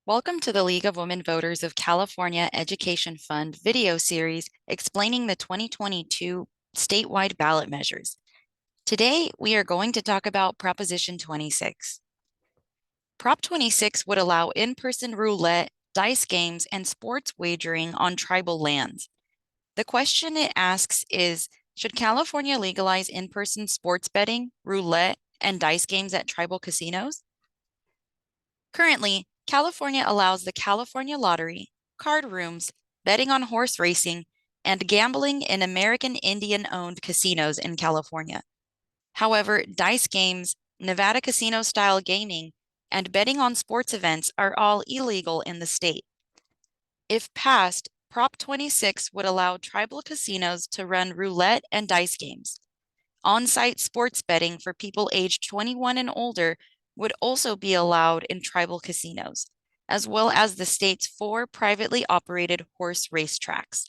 Welcome to the League of Women Voters of California Education Fund video series explaining the 2022 statewide ballot measures. Today, we are going to talk about Proposition 26. Prop 26 would allow in-person roulette, dice games, and sports wagering on tribal lands. The question it asks is, should California legalize in-person sports betting, roulette, and dice games at tribal casinos? Currently, California allows the California Lottery, card rooms, betting on horse racing, and gambling in American Indian-owned casinos in California. However, dice games, Nevada casino-style gaming, and betting on sports events are all illegal in the state. If passed, Prop 26 would allow tribal casinos to run roulette and dice games. On-site sports betting for people aged 21 and older would also be allowed in tribal casinos, as well as the state's 4 privately operated horse racetracks.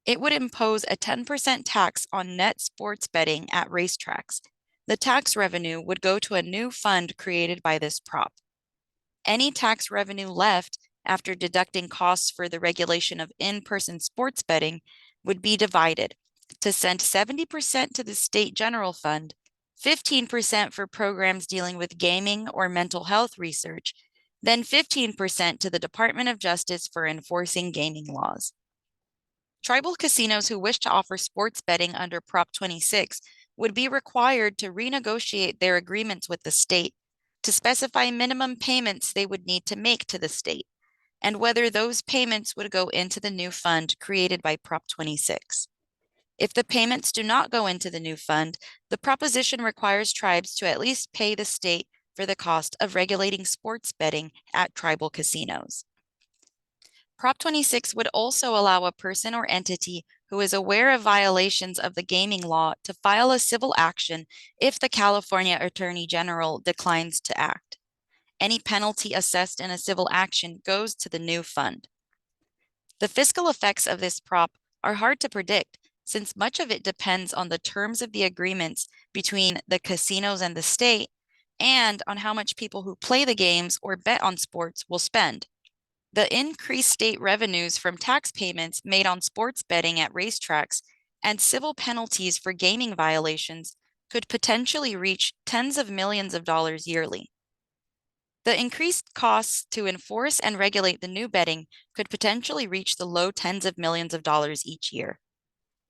It would impose a 10% tax on net sports betting at racetracks. The tax revenue would go to a new fund created by this prop. Any tax revenue left after deducting costs for the regulation of in-person sports betting would be divided to send 70% to the state general fund, 15% for programs dealing with gaming or mental health research, then 15% to the Department of Justice for enforcing gaming laws. Tribal casinos who wish to offer sports betting under Prop 26 would be required to renegotiate their agreements with the state to specify minimum payments they would need to make to the state, and whether those payments would go into the new fund created by Prop 26. If the payments do not go into the new fund, the proposition requires tribes to at least pay the state for the cost of regulating sports betting at tribal casinos. Prop 26 would also allow a person or entity who is aware of violations of the gaming law to file a civil action if the California Attorney General declines to act. Any penalty assessed in a civil action goes to the new fund. The fiscal effects of this prop are hard to predict, since much of it depends on the terms of the agreements between the casinos and the state, and on how much people who play the games or bet on sports will spend. The increased state revenues from tax payments made on sports betting at racetracks and civil penalties for gaming violations could potentially reach tens of millions of dollars yearly. The increased costs to enforce and regulate the new betting could potentially reach the low tens of millions of dollars each year.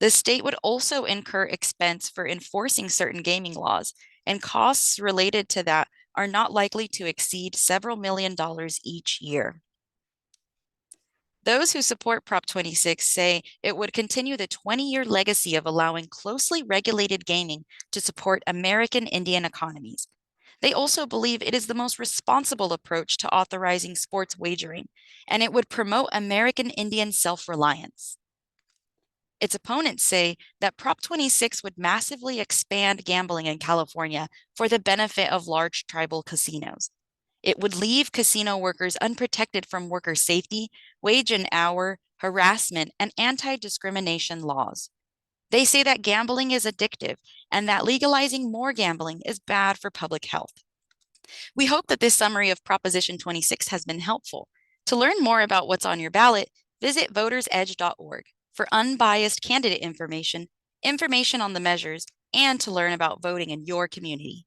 The state would also incur expense for enforcing certain gaming laws, and costs related to that are not likely to exceed several $million each year. Those who support Prop 26 say it would continue the 20-year legacy of allowing closely regulated gaming to support American Indian economies. They also believe it is the most responsible approach to authorizing sports wagering, and it would promote American Indian self-reliance. Its opponents say that Prop 26 would massively expand gambling in California for the benefit of large tribal casinos. It would leave casino workers unprotected from worker safety, wage and hour, harassment, and anti-discrimination laws. They say that gambling is addictive and that legalizing more gambling is bad for public health. We hope that this summary of Proposition 26 has been helpful. To learn more about what's on your ballot, visit votersedge.org for unbiased candidate information, information on the measures, and to learn about voting in your community.